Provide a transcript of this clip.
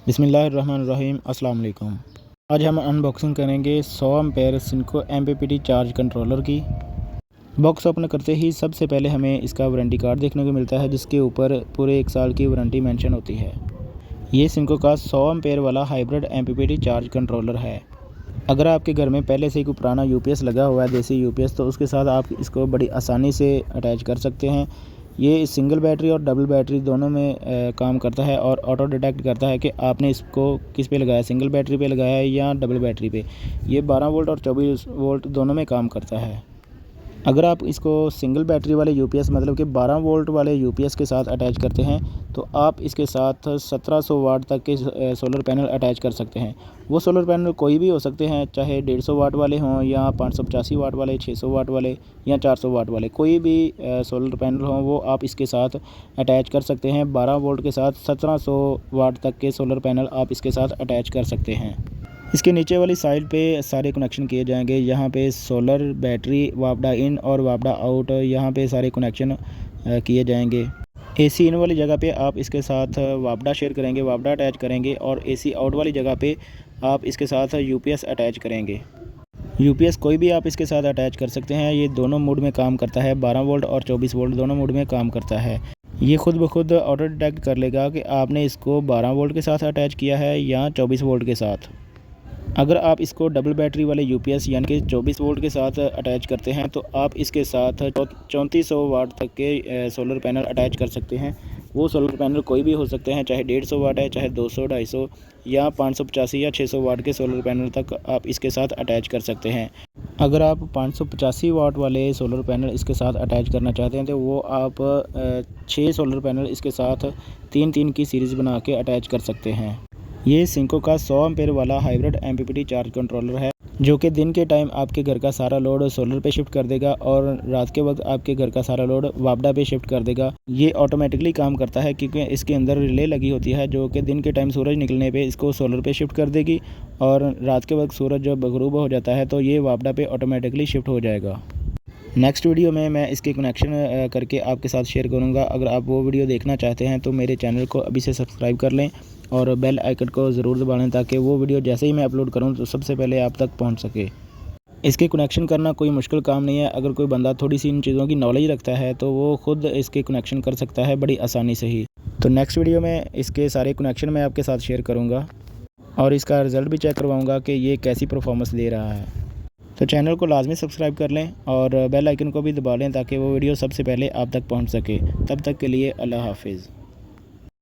बिस्मिल्लाहिर्रहमानिर्रहीम अस्सलाम वालेकुम। आज हम अनबॉक्सिंग करेंगे 100 एम्पेयर सिनको MPPT चार्ज कंट्रोलर की। बॉक्स ओपन करते ही सबसे पहले हमें इसका वारंटी कार्ड देखने को मिलता है, जिसके ऊपर पूरे 1 साल की वारंटी मेंशन होती है। ये सिनको का 100 एम्पेयर वाला हाइब्रिड MPPT चार्ज कंट्रोलर है। अगर आपके घर में पहले से ही कोई पुराना UPS लगा हुआ है, देसी UPS, तो उसके साथ आप इसको बड़ी आसानी से अटैच कर सकते हैं। ये सिंगल बैटरी और डबल बैटरी दोनों में काम करता है और ऑटो डिटेक्ट करता है कि आपने इसको किस पे लगाया, सिंगल बैटरी पे लगाया है या डबल बैटरी पे। ये 12 वोल्ट और 24 वोल्ट दोनों में काम करता है। अगर आप इसको सिंगल बैटरी वाले UPS मतलब कि 12 वोल्ट वाले UPS के साथ अटैच करते हैं, तो आप इसके साथ 1700 वाट तक के सोलर पैनल अटैच कर सकते हैं। वो सोलर पैनल कोई भी हो सकते हैं, चाहे 150 वाट वाले हों या 585 वाट वाले, 600 वाट वाले या 400 वाट वाले, कोई भी सोलर पैनल हों वो आप इसके साथ अटैच कर सकते हैं। 12 वोल्ट के साथ 1700 वाट तक के सोलर पैनल आप इसके साथ अटैच कर सकते हैं। इसके नीचे वाली साइड पे सारे कनेक्शन किए जाएंगे। यहाँ पे सोलर, बैटरी, वापडा इन और वापडा आउट, यहाँ पे सारे कनेक्शन किए जाएंगे। AC इन वाली जगह पे आप इसके साथ वापडा शेयर करेंगे, वापडा अटैच करेंगे, और AC आउट वाली जगह पे आप इसके साथ UPS अटैच करेंगे। UPS कोई भी आप इसके साथ अटैच कर सकते हैं। ये दोनों मोड में काम करता है, 12 वोल्ट और 24 वोल्ट दोनों मोड में काम करता है। ये खुद ब खुद ऑटो डिटेक्ट कर लेगा कि आपने इसको 12 वोल्ट के साथ अटैच किया है या 24 वोल्ट के साथ। अगर आप इसको डबल बैटरी वाले UPS यानी कि 24 वोल्ट के साथ अटैच करते हैं, तो आप इसके साथ 3400 वाट तक के सोलर पैनल अटैच कर सकते हैं। वो सोलर पैनल कोई भी हो सकते हैं, चाहे 150 वाट है, चाहे 200, 250 या 585 या 600 वाट के सोलर पैनल तक आप इसके साथ अटैच कर सकते हैं। अगर आप 585 वाट वाले सोलर पैनल इसके साथ अटैच करना चाहते हैं, तो वो आप 6 सोलर पैनल इसके साथ 3-3 की सीरीज़ बना के अटैच कर सकते हैं। ये सिनको का 100 एम्पेयर वाला हाइब्रिड MPPT चार्ज कंट्रोलर है, जो कि दिन के टाइम आपके घर का सारा लोड सोलर पे शिफ्ट कर देगा और रात के वक्त आपके घर का सारा लोड वापडा पे शिफ्ट कर देगा। ये ऑटोमेटिकली काम करता है क्योंकि इसके अंदर रिले लगी होती है, जो कि दिन के टाइम सूरज निकलने पे इसको सोलर पे शिफ्ट कर देगी, और रात के वक्त सूरज जब गरूब हो जाता है तो ये वापडा पे ऑटोमेटिकली शिफ्ट हो जाएगा। नेक्स्ट वीडियो में मैं इसके कनेक्शन करके आपके साथ शेयर करूंगा। अगर आप वो वीडियो देखना चाहते हैं तो मेरे चैनल को अभी से सब्सक्राइब कर लें और बेल आइकन को ज़रूर दबा लें, ताकि वो वीडियो जैसे ही मैं अपलोड करूं तो सबसे पहले आप तक पहुंच सके। इसके कनेक्शन करना कोई मुश्किल काम नहीं है। अगर कोई बंदा थोड़ी सी इन चीज़ों की नॉलेज रखता है तो वो खुद इसके कनेक्शन कर सकता है बड़ी आसानी से ही। तो नेक्स्ट वीडियो में इसके सारे कनेक्शन मैं आपके साथ शेयर करूँगा और इसका रिज़ल्ट भी चेक करवाऊँगा कि ये कैसी परफॉर्मेंस दे रहा है। तो चैनल को लाजमी सब्सक्राइब कर लें और बेल आइकन को भी दबा लें, ताकि वो वीडियो सबसे पहले आप तक पहुंच सके। तब तक के लिए अल्लाह हाफिज़।